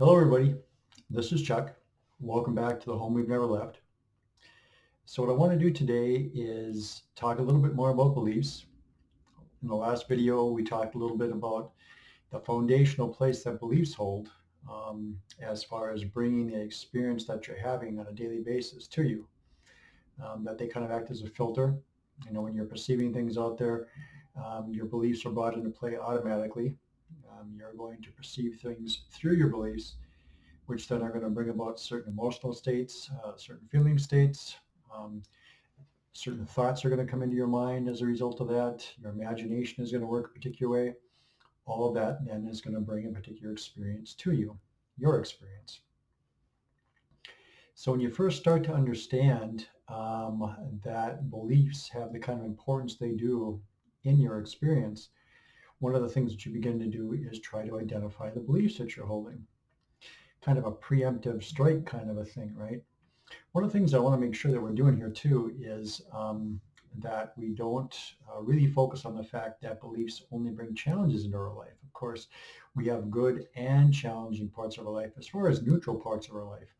Hello, everybody. This is Chuck. Welcome back to the home we've never left. So, what I want to do today is talk a little bit more about beliefs. In the last video, we talked a little bit about the foundational place that beliefs hold as far as bringing the experience that you're having on a daily basis to you. That they kind of act as a filter. When you're perceiving things out there, your beliefs are brought into play automatically. You're going to perceive things through your beliefs, which then are going to bring about certain emotional states, certain feeling states. Um, Certain thoughts are going to come into your mind as a result of that. Your imagination is going to work a particular way. All of that then is going to bring a particular experience to you, your experience. So when you first start to understand that beliefs have the kind of importance they do in your experience, one of the things that you begin to do is try to identify the beliefs that you're holding. Kind of a preemptive strike kind of a thing, right? One of the things I want to make sure that we're doing here too is that we don't really focus on the fact that beliefs only bring challenges into our life. Of course, we have good and challenging parts of our life as far as neutral parts of our life.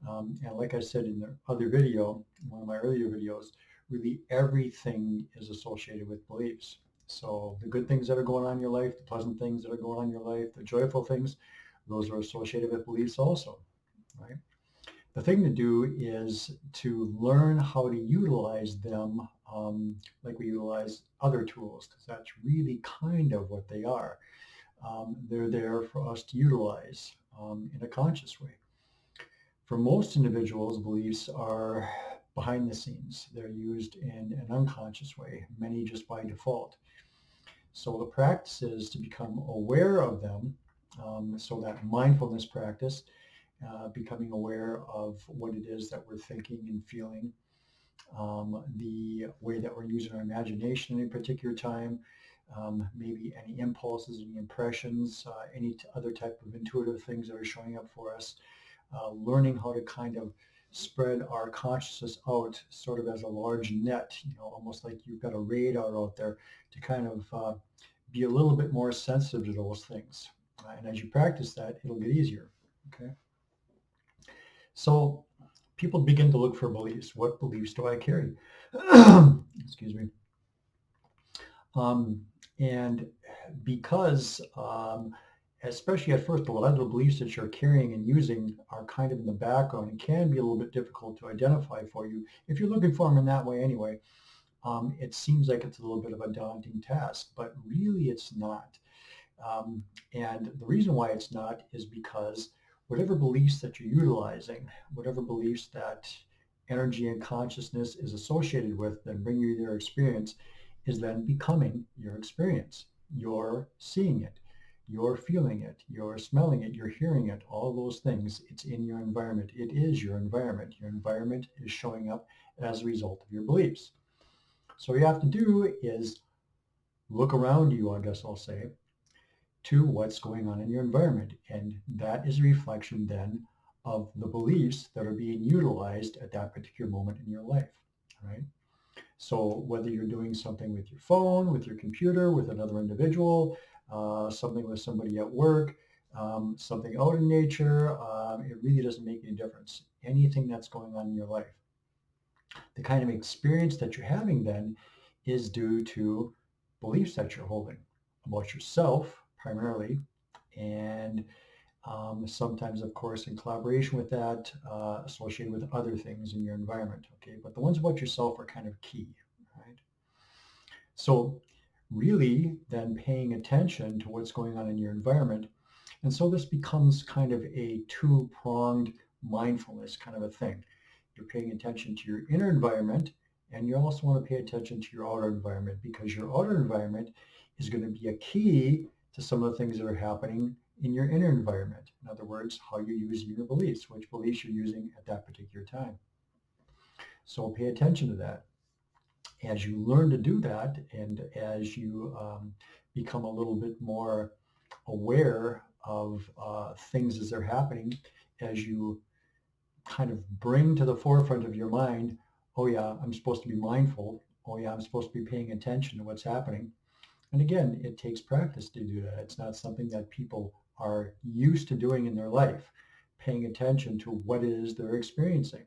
And like I said in the other video, one of my earlier videos, really everything is associated with beliefs. So the good things that are going on in your life, the pleasant things that are going on in your life, the joyful things, those are associated with beliefs also, right? The thing to do is to learn how to utilize them like we utilize other tools, because that's really kind of what they are. They're there for us to utilize in a conscious way. For most individuals, beliefs are behind the scenes. They're used in an unconscious way, many just by default. So the practice is to become aware of them. So that mindfulness practice, becoming aware of what it is that we're thinking and feeling, the way that we're using our imagination at any particular time, maybe any impulses, any impressions, any other type of intuitive things that are showing up for us, learning how to kind of spread our consciousness out sort of as a large net, almost like you've got a radar out there to kind of be a little bit more sensitive to those things. And as you practice that, it'll get easier. Okay. So people begin to look for beliefs. What beliefs do I carry? Excuse me. Um, and because, especially at first, a lot of the beliefs that you're carrying and using are kind of in the background and can be a little bit difficult to identify for you. If you're looking for them in that way anyway, it seems like it's a little bit of a daunting task, but really it's not. And the reason why it's not is because whatever beliefs that you're utilizing, whatever beliefs that energy and consciousness is associated with that bring you their experience, is then becoming your experience. You're seeing it, you're feeling it, you're smelling it, you're hearing it, all those things. It's in your environment. It is your environment. Your environment is showing up as a result of your beliefs. So what you have to do is look around you, I guess I'll say, to what's going on in your environment. And that is a reflection then of the beliefs that are being utilized at that particular moment in your life, right? So whether you're doing something with your phone, with your computer, with another individual, something with somebody at work, something out in nature, it really doesn't make any difference. Anything that's going on in your life. The kind of experience that you're having then is due to beliefs that you're holding about yourself primarily, and sometimes, of course, in collaboration with that, associated with other things in your environment. Okay, but the ones about yourself are kind of key, right? So really then paying attention to what's going on in your environment. And so this becomes kind of a two-pronged mindfulness kind of a thing. You're paying attention to your inner environment, and you also want to pay attention to your outer environment, because your outer environment is going to be a key to some of the things that are happening in your inner environment. In other words, how you're using your beliefs, which beliefs you're using at that particular time. So pay attention to that. As you learn to do that, and as you become a little bit more aware of things as they're happening, as you kind of bring to the forefront of your mind, oh yeah, I'm supposed to be mindful. Oh yeah, I'm supposed to be paying attention to what's happening. And again, it takes practice to do that. It's not something that people are used to doing in their life, paying attention to what it is they're experiencing,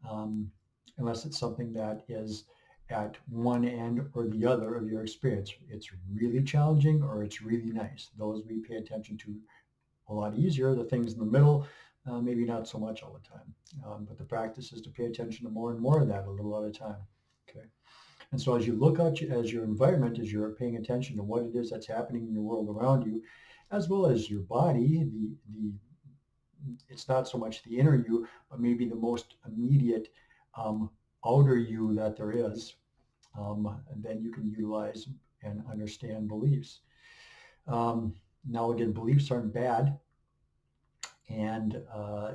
um, unless it's something that is at one end or the other of your experience. It's really challenging or it's really nice. Those we pay attention to a lot easier. The things in the middle, maybe not so much all the time. But the practice is to pay attention to more and more of that a little at a time. Okay. And so as you look out as your environment, as you're paying attention to what it is that's happening in your world around you, as well as your body, the it's not so much the inner you, but maybe the most immediate um, outer you that there is, and then you can utilize and understand beliefs. Now, again, beliefs aren't bad. And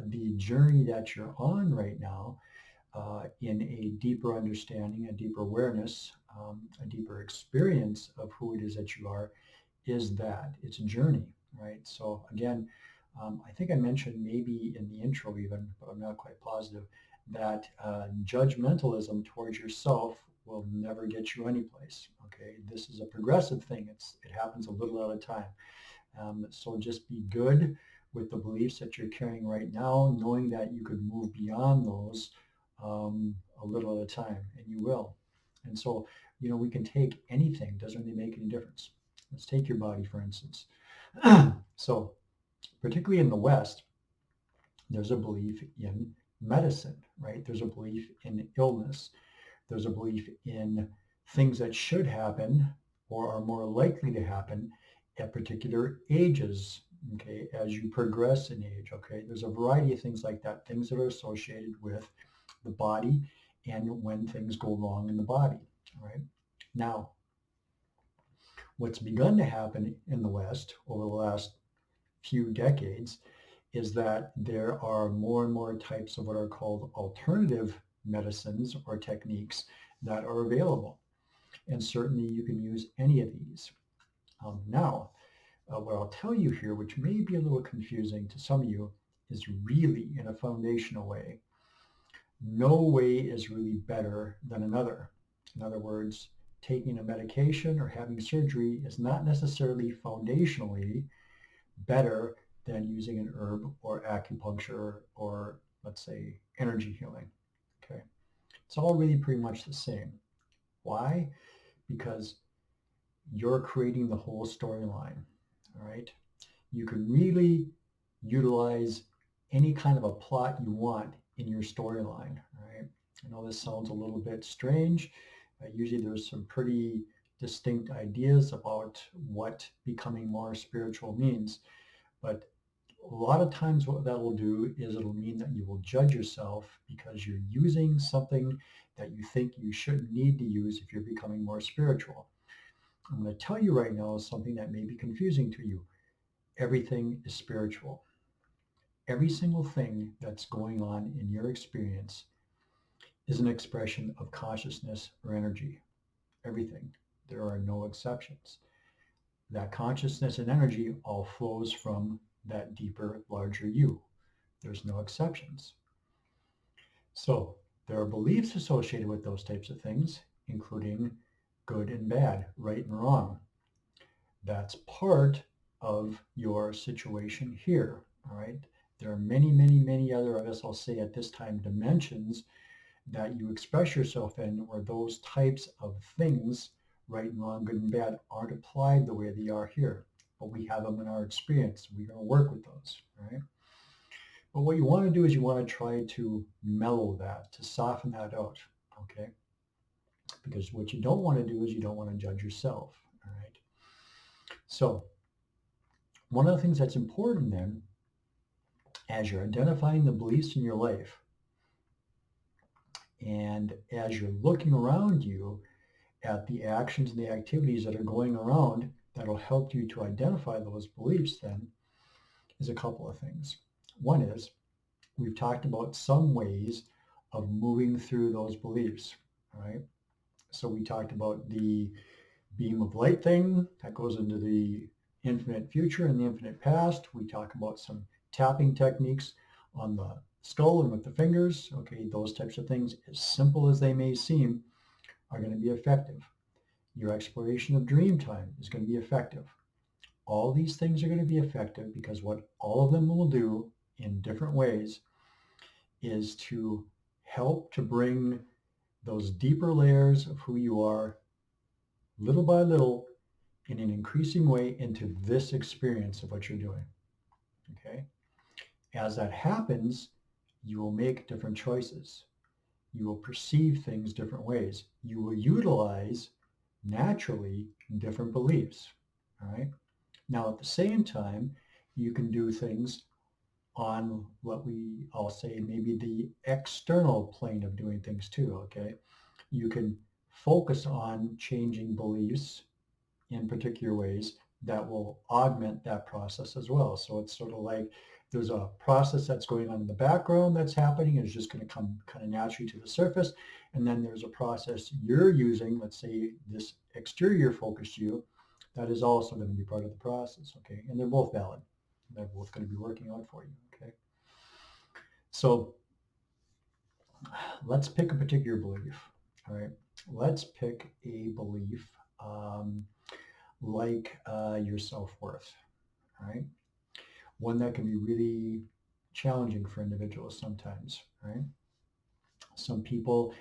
the journey that you're on right now in a deeper understanding, a deeper awareness, a deeper experience of who it is that you are is that. It's a journey, right? So again, I think I mentioned maybe in the intro even, but I'm not quite positive, that judgmentalism towards yourself will never get you anyplace. Okay, this is a progressive thing. It happens a little at a time. So just be good with the beliefs that you're carrying right now, knowing that you could move beyond those a little at a time, and you will. And so, we can take anything, doesn't really make any difference. Let's take your body, for instance. So, particularly in the West, there's a belief in medicine, right? There's a belief in illness. There's a belief in things that should happen or are more likely to happen at particular ages, okay, as you progress in age, okay? There's a variety of things like that, things that are associated with the body and when things go wrong in the body, all right? Now, what's begun to happen in the West over the last few decades is that there are more and more types of what are called alternative medicines or techniques that are available. And certainly you can use any of these. Now, what I'll tell you here, which may be a little confusing to some of you, is really in a foundational way. No way is really better than another. In other words, taking a medication or having surgery is not necessarily foundationally better than using an herb or acupuncture or, let's say, energy healing. Okay. It's all really pretty much the same. Why? Because you're creating the whole storyline. All right. You can really utilize any kind of a plot you want in your storyline. Right. I know this sounds a little bit strange. Usually there's some pretty distinct ideas about what becoming more spiritual means. But a lot of times what that will do is it'll mean that you will judge yourself because you're using something that you think you shouldn't need to use if you're becoming more spiritual. I'm going to tell you right now something that may be confusing to you. Everything is spiritual. Every single thing that's going on in your experience is an expression of consciousness or energy. Everything. There are no exceptions. That consciousness and energy all flows from that deeper, larger you. There's no exceptions. So there are beliefs associated with those types of things, including good and bad, right and wrong. That's part of your situation here, all right? There are many, many, many other, I guess I'll say at this time, dimensions that you express yourself in where those types of things, right and wrong, good and bad, aren't applied the way they are here. But we have them in our experience. We're going to work with those, right? But what you want to do is you want to try to mellow that, to soften that out, okay? Because what you don't want to do is you don't want to judge yourself, all right? So one of the things that's important then, as you're identifying the beliefs in your life, and as you're looking around you at the actions and the activities that are going around that'll help you to identify those beliefs then, is a couple of things. One is, we've talked about some ways of moving through those beliefs, all right? So we talked about the beam of light thing that goes into the infinite future and the infinite past. We talk about some tapping techniques on the skull and with the fingers. Okay, those types of things, as simple as they may seem, are going to be effective. Your exploration of dream time is going to be effective. all these things are going to be effective because what all of them will do in different ways is to help to bring those deeper layers of who you are little by little in an increasing way into this experience of what you're doing. Okay. As that happens, you will make different choices. You will perceive things different ways. You will utilize naturally different beliefs. All right. Now, at the same time, you can do things on what I'll say maybe the external plane of doing things too. Okay. You can focus on changing beliefs in particular ways that will augment that process as well. So it's sort of like there's a process that's going on in the background that's happening, is just going to come kind of naturally to the surface. And then there's a process you're using, let's say this exterior focused you, that is also going to be part of the process. Okay. And they're both valid. They're both going to be working out for you. Okay. So let's pick a particular belief. All right. Let's pick a belief like your self-worth. All right. One that can be really challenging for individuals sometimes, right? Some people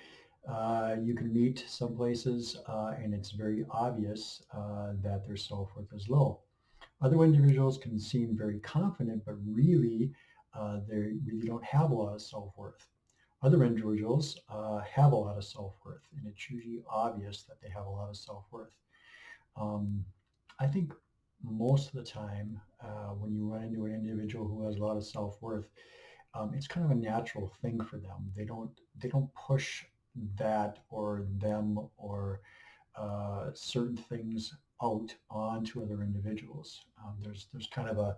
you can meet some places and it's very obvious that their self-worth is low. Other individuals can seem very confident, but really they really don't have a lot of self-worth. Other individuals have a lot of self-worth, and it's usually obvious that they have a lot of self-worth. Um, I think most of the time, when you run into an individual who has a lot of self-worth, it's kind of a natural thing for them. They don't push that or them or certain things out onto other individuals. There's kind of a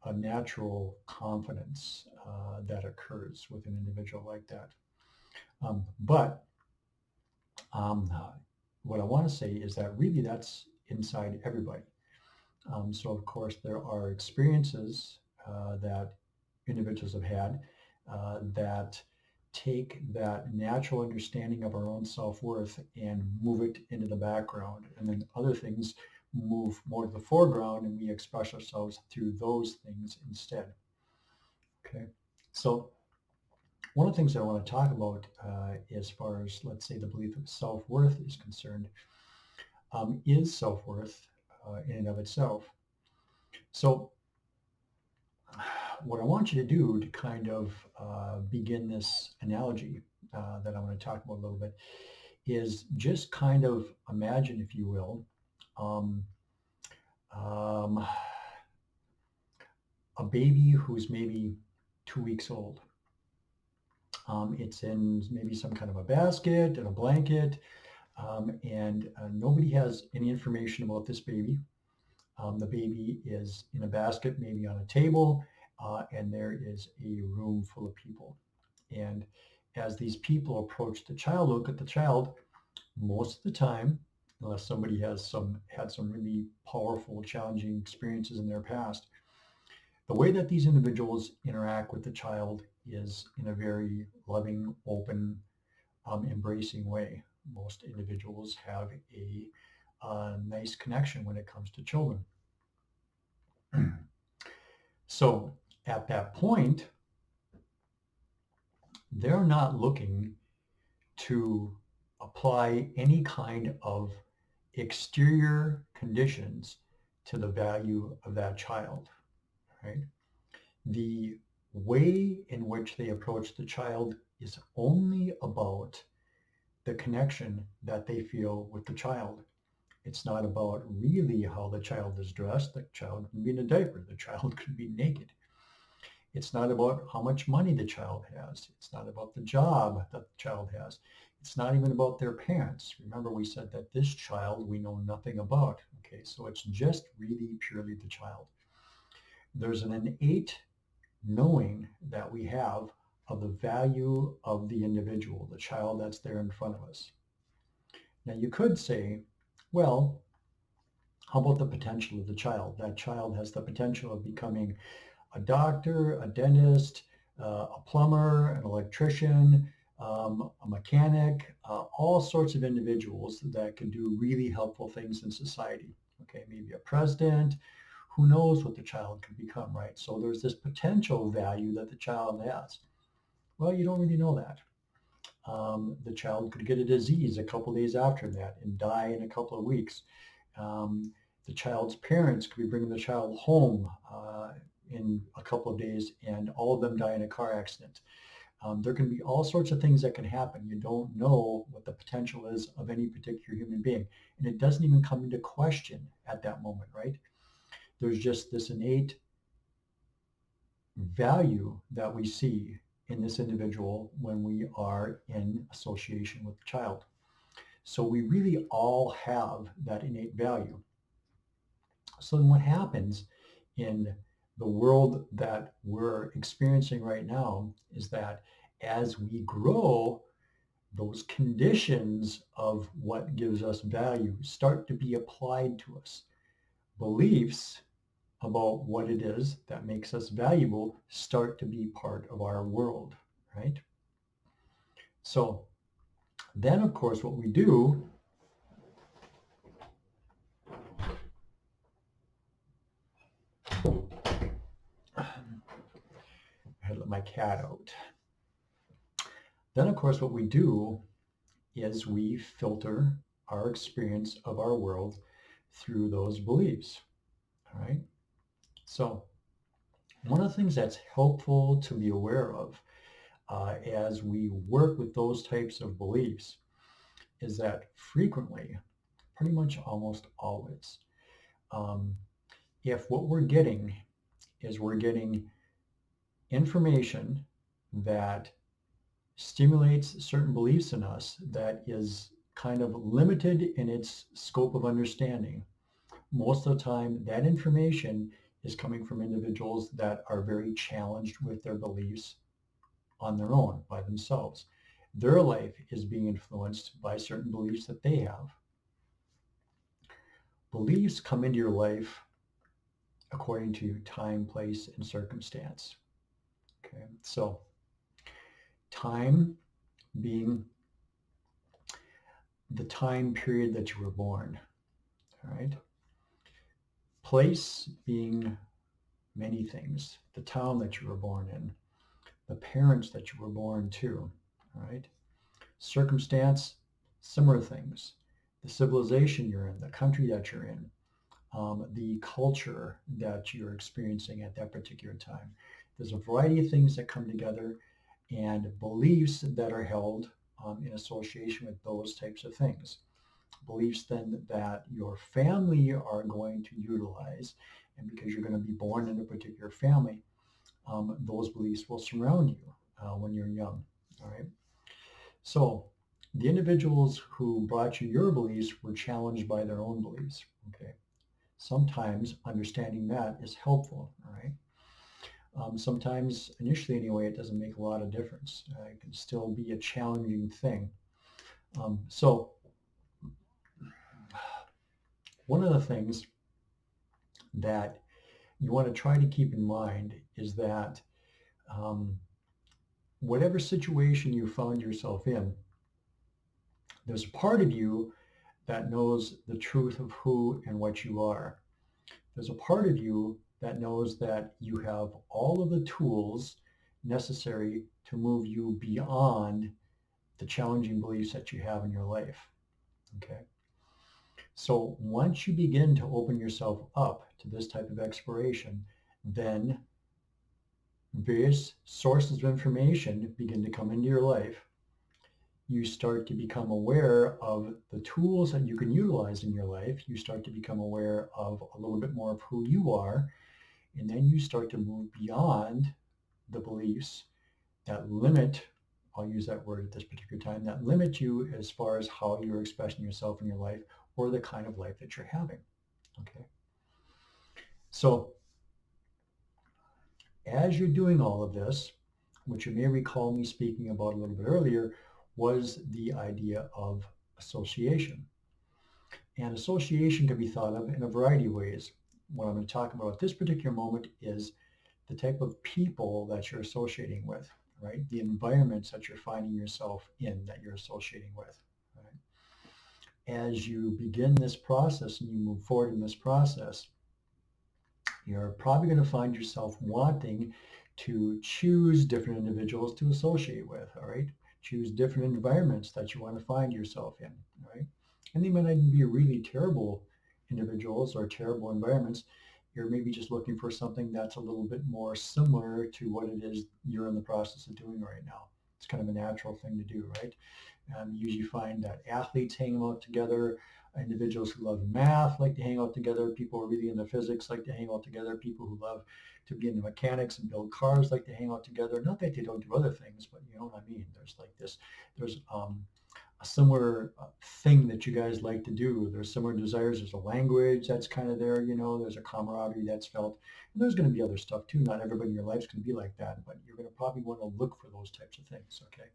a natural confidence that occurs with an individual like that. But uh, what I want to say is that really that's inside everybody. So of course there are experiences that individuals have had that take that natural understanding of our own self-worth and move it into the background. And then other things move more to the foreground and we express ourselves through those things instead. Okay. So one of the things that I want to talk about as far as, let's say, the belief of self-worth is concerned, is self-worth in and of itself. So what I want you to do to kind of begin this analogy that I'm going to talk about a little bit is just kind of imagine, if you will, um, um, a baby who's maybe 2 weeks old. It's in maybe some kind of a basket and a blanket, and nobody has any information about this baby. The baby is in a basket, maybe on a table, and there is a room full of people. And as these people approach the child, look at the child, most of the time, unless somebody had some really powerful, challenging experiences in their past, the way that these individuals interact with the child is in a very loving, open, embracing way. Most individuals have a nice connection when it comes to children. So at that point, they're not looking to apply any kind of exterior conditions to the value of that child, right? The way in which they approach the child is only about the connection that they feel with the child. It's not about really how the child is dressed. The child can be in a diaper. The child could be naked. It's not about how much money the child has. It's not about the job that the child has. It's not even about their parents. Remember, we said that this child we know nothing about. Okay, so it's just really purely the child. There's an innate knowing that we have of the value of the individual, the child that's there in front of us. Now, you could say, well, how about the potential of the child? That child has the potential of becoming a doctor, a dentist, a plumber, an electrician, a mechanic, all sorts of individuals that can do really helpful things in society. Okay, maybe a president, who knows what the child can become, right? So there's this potential value that the child has. Well, you don't really know that. The child could get a disease a couple days after that and die in a couple of weeks. Um, the child's parents could be bringing the child home in a couple of days and all of them die in a car accident. There can be all sorts of things that can happen. You don't know what the potential is of any particular human being. And it doesn't even come into question at that moment, right? There's just this innate value that we see in this individual when we are in association with the child. So we really all have that innate value. So then what happens in the world that we're experiencing right now is that as we grow, those conditions of what gives us value start to be applied to us. Beliefs about what it is that makes us valuable start to be part of our world, right? So then, of course, what we do, I had to let my cat out. Then, of course, what we do is we filter our experience of our world through those beliefs, all right? So one of the things that's helpful to be aware of as we work with those types of beliefs is that frequently, pretty much almost always, um, if what we're getting is we're getting information that stimulates certain beliefs in us that is kind of limited in its scope of understanding, most of the time that information is coming from individuals that are very challenged with their beliefs on their own by themselves. Their life is being influenced by certain beliefs that they have. Beliefs come into your life according to time, place, and circumstance. Okay, so time being the time period that you were born, all right? Place being many things, the town that you were born in, the parents that you were born to, all right? Circumstance, similar things. The civilization you're in, the country that you're in, the culture that you're experiencing at that particular time. There's a variety of things that come together and beliefs that are held in association with those types of things. Beliefs then that your family are going to utilize, and because you're going to be born in a particular family, those beliefs will surround you when you're young. All right. So the individuals who brought you your beliefs were challenged by their own beliefs. Okay. Sometimes understanding that is helpful. All right. Sometimes, initially anyway, it doesn't make a lot of difference. It can still be a challenging thing. So one of the things that you want to try to keep in mind is that um, whatever situation you found yourself in, there's a part of you that knows the truth of who and what you are. There's a part of you that knows that you have all of the tools necessary to move you beyond the challenging beliefs that you have in your life. Okay. So once you begin to open yourself up to this type of exploration, then various sources of information begin to come into your life. You start to become aware of the tools that you can utilize in your life. You start to become aware of a little bit more of who you are. And then you start to move beyond the beliefs that limit, I'll use that word at this particular time, that limit you as far as how you're expressing yourself in your life or the kind of life that you're having. Okay. So as you're doing all of this, which you may recall me speaking about a little bit earlier, was the idea of association. And association can be thought of in a variety of ways. What I'm going to talk about at this particular moment is the type of people that you're associating with. right? The environments that you're finding yourself in, that you're associating with, right? As you begin this process and you move forward in this process, you're probably going to find yourself wanting to choose different individuals to associate with, all right? Choose different environments that you want to find yourself in, all right? And they might not even be really terrible individuals or terrible environments. You're maybe just looking for something that's a little bit more similar to what it is you're in the process of doing right now. It's kind of a natural thing to do, right? You usually find that athletes hang out together, individuals who love math like to hang out together, people who are really into physics like to hang out together, people who love to be into mechanics and build cars like to hang out together. Not that they don't do other things, but you know what I mean. There's like this, there's a similar thing that you guys like to do. There's similar desires. There's a language that's kind of there, you know, there's a camaraderie that's felt. And there's going to be other stuff too. Not everybody in your life is going to be like that, but you're going to probably want to look for those types of things, okay?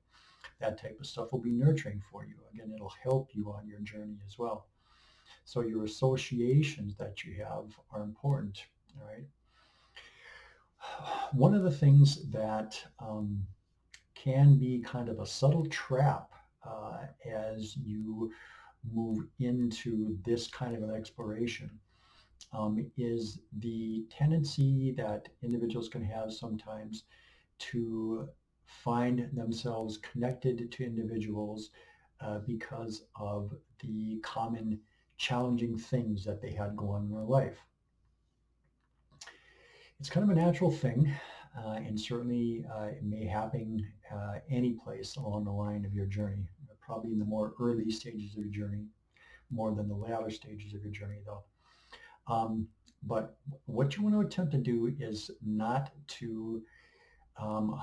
That type of stuff will be nurturing for you. Again, it'll help you on your journey as well. So your associations that you have are important, all right? One of the things that can be kind of a subtle trap as you move into this kind of an exploration is the tendency that individuals can have sometimes to find themselves connected to individuals because of the common challenging things that they had go on in their life. It's kind of a natural thing, and certainly it may happen any place along the line of your journey, probably in the more early stages of your journey, more than the latter stages of your journey though. But what you want to attempt to do is not to um,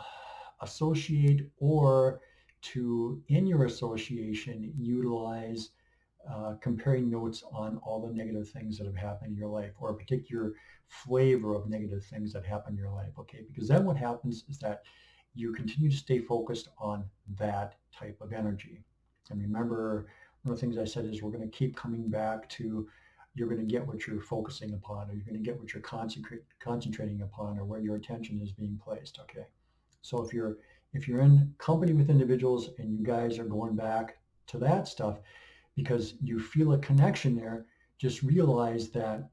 associate or to, in your association, utilize comparing notes on all the negative things that have happened in your life or a particular flavor of negative things that happen in your life, okay? Because then what happens is that you continue to stay focused on that type of energy. And remember, one of the things I said is we're going to keep coming back to you're going to get what you're focusing upon, or you're going to get what you're concentrating upon, or where your attention is being placed, okay? So if you're in company with individuals and you guys are going back to that stuff because you feel a connection there, just realize that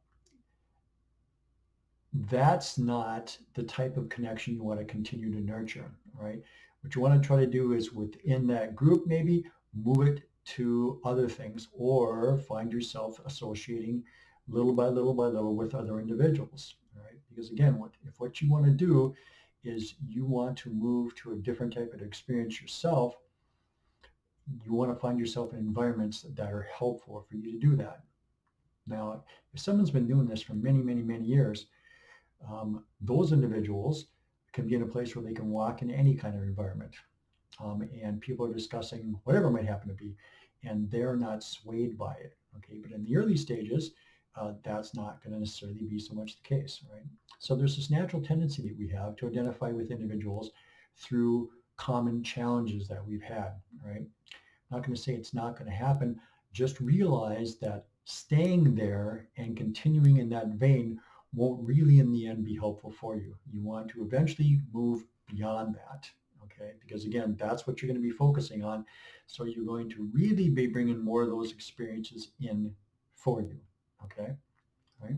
that's not the type of connection you want to continue to nurture, right? What you want to try to do is within that group, maybe move it to other things or find yourself associating little by little by little with other individuals, right? Because again, if what you want to do is you want to move to a different type of experience yourself, you want to find yourself in environments that are helpful for you to do that. Now, if someone's been doing this for many, many, many years, those individuals can be in a place where they can walk in any kind of environment. And people are discussing whatever it might happen to be, and they're not swayed by it. Okay, but in the early stages, that's not going to necessarily be so much the case, right? So there's this natural tendency that we have to identify with individuals through common challenges that we've had, right? I'm not going to say it's not going to happen. Just realize that staying there and continuing in that vein won't really in the end be helpful for you. You want to eventually move beyond that, okay? Because again, that's what you're going to be focusing on. So you're going to really be bringing more of those experiences in for you, okay? All right.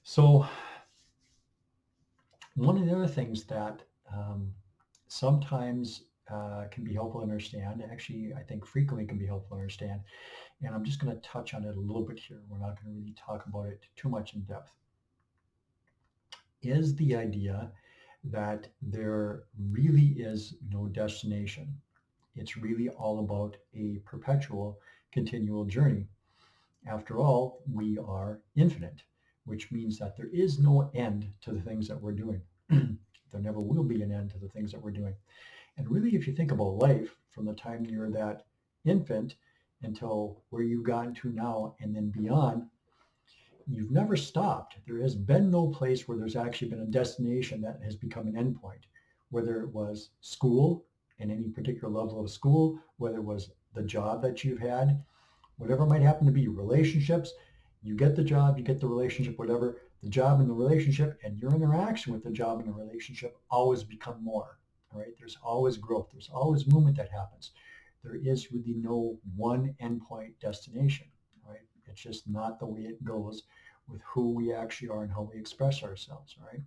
So one of the other things that sometimes can be helpful to understand, actually I think frequently can be helpful to understand, and I'm just going to touch on it a little bit here. We're not going to really talk about it too much in depth, is the idea that there really is no destination. It's really all about a perpetual, continual journey. After all, we are infinite, which means that there is no end to the things that we're doing. There never will be an end to the things that we're doing. And really, if you think about life from the time you're that infant until where you've gotten to now and then beyond, you've never stopped. There has been no place where there's actually been a destination that has become an endpoint, whether it was school in any particular level of school, whether it was the job that you've had, whatever might happen to be, relationships. You get the job, you get the relationship, whatever, the job and the relationship and your interaction with the job and the relationship always become more, all right? There's always growth. There's always movement that happens. There is really no one endpoint destination, right? It's just not the way it goes with who we actually are and how we express ourselves, right?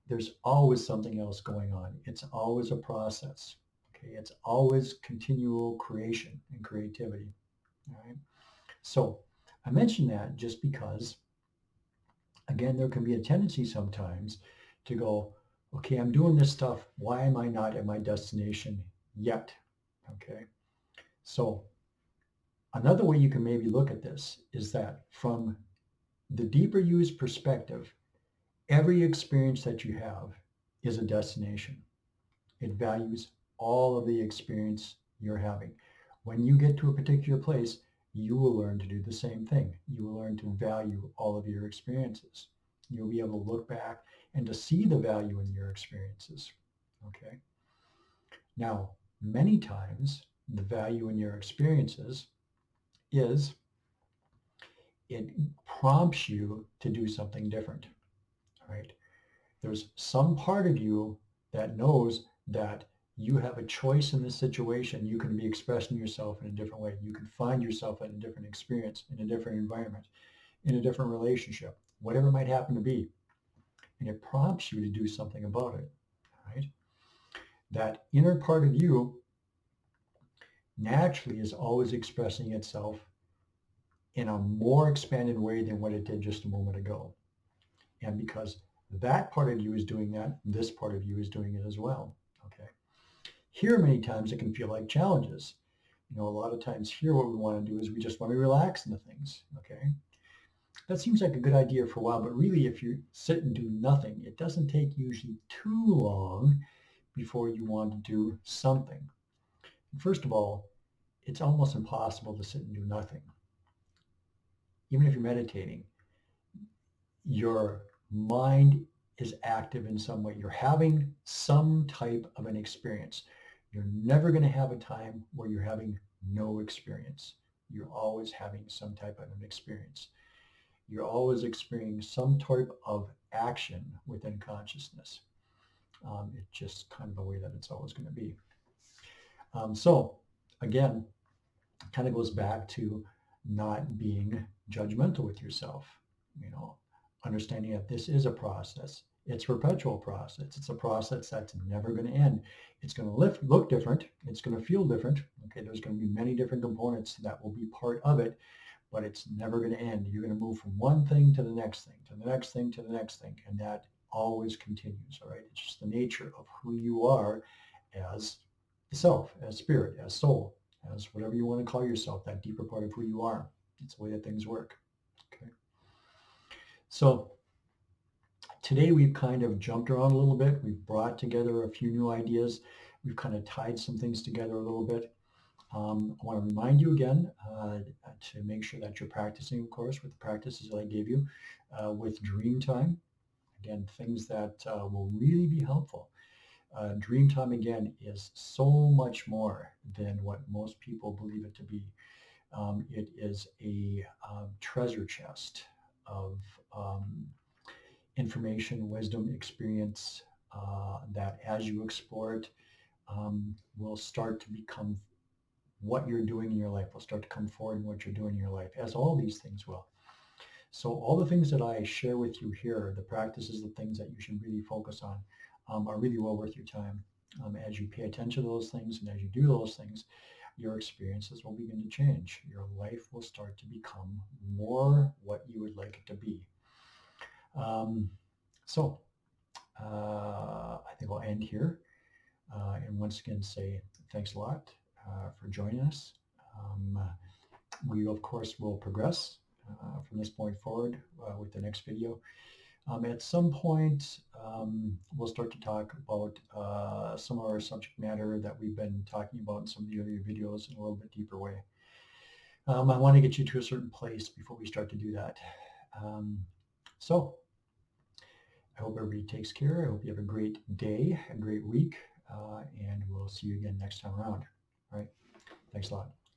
There's always something else going on. It's always a process. Okay, it's always continual creation and creativity. All right. So I mention that just because, again, there can be a tendency sometimes to go, okay, I'm doing this stuff. Why am I not at my destination yet? Okay. So another way you can maybe look at this is that from the deeper you's perspective, every experience that you have is a destination. It values all of the experience you're having. When you get to a particular place, you will learn to do the same thing. You will learn to value all of your experiences. You'll be able to look back and to see the value in your experiences. Okay. Now, many times the value in your experiences is it prompts you to do something different, right? There's some part of you that knows that you have a choice in this situation. You can be expressing yourself in a different way. You can find yourself in a different experience, in a different environment, in a different relationship, whatever it might happen to be. And it prompts you to do something about it, right? That inner part of you naturally is always expressing itself in a more expanded way than what it did just a moment ago. And because that part of you is doing that, this part of you is doing it as well. Okay. Here, many times it can feel like challenges. A lot of times here, what we want to do is we just want to relax into things. Okay. That seems like a good idea for a while, but really, if you sit and do nothing, it doesn't take usually too long before you want to do something. First of all, it's almost impossible to sit and do nothing. Even if you're meditating, your mind is active in some way. You're having some type of an experience. You're never going to have a time where you're having no experience. You're always having some type of an experience. You're always experiencing some type of action within consciousness. It's just kind of the way that it's always going to be. So again, kind of goes back to not being judgmental with yourself, you know, understanding that this is a process. It's a perpetual process. It's a process that's never going to end. It's going to look different. It's going to feel different. Okay, there's going to be many different components that will be part of it, but it's never going to end. You're going to move from one thing to the next thing, to the next thing, to the next thing, and that always continues. All right, it's just the nature of who you are as the self, as spirit, as soul, as whatever you want to call yourself, that deeper part of who you are. It's the way that things work. Okay. So today we've kind of jumped around a little bit. We've brought together a few new ideas. We've kind of tied some things together a little bit. I want to remind you again to make sure that you're practicing, of course, with the practices that I gave you with dream time. Again, things that will really be helpful. Dream time, again, is so much more than what most people believe it to be. It is a treasure chest of information, wisdom, experience that as you explore it will start to become what you're doing in your life, will start to come forward in what you're doing in your life, as all these things will. So all the things that I share with you here, the practices, the things that you should really focus on are really well worth your time. As you pay attention to those things and as you do those things, your experiences will begin to change. Your life will start to become more what you would like it to be. Um, so I think I'll end here and once again say thanks a lot for joining us. We, of course, will progress from this point forward with the next video. At some point, we'll start to talk about some of our subject matter that we've been talking about in some of the earlier videos in a little bit deeper way. I want to get you to a certain place before we start to do that. So I hope everybody takes care. I hope you have a great day, a great week, and we'll see you again next time around. All right. Thanks a lot.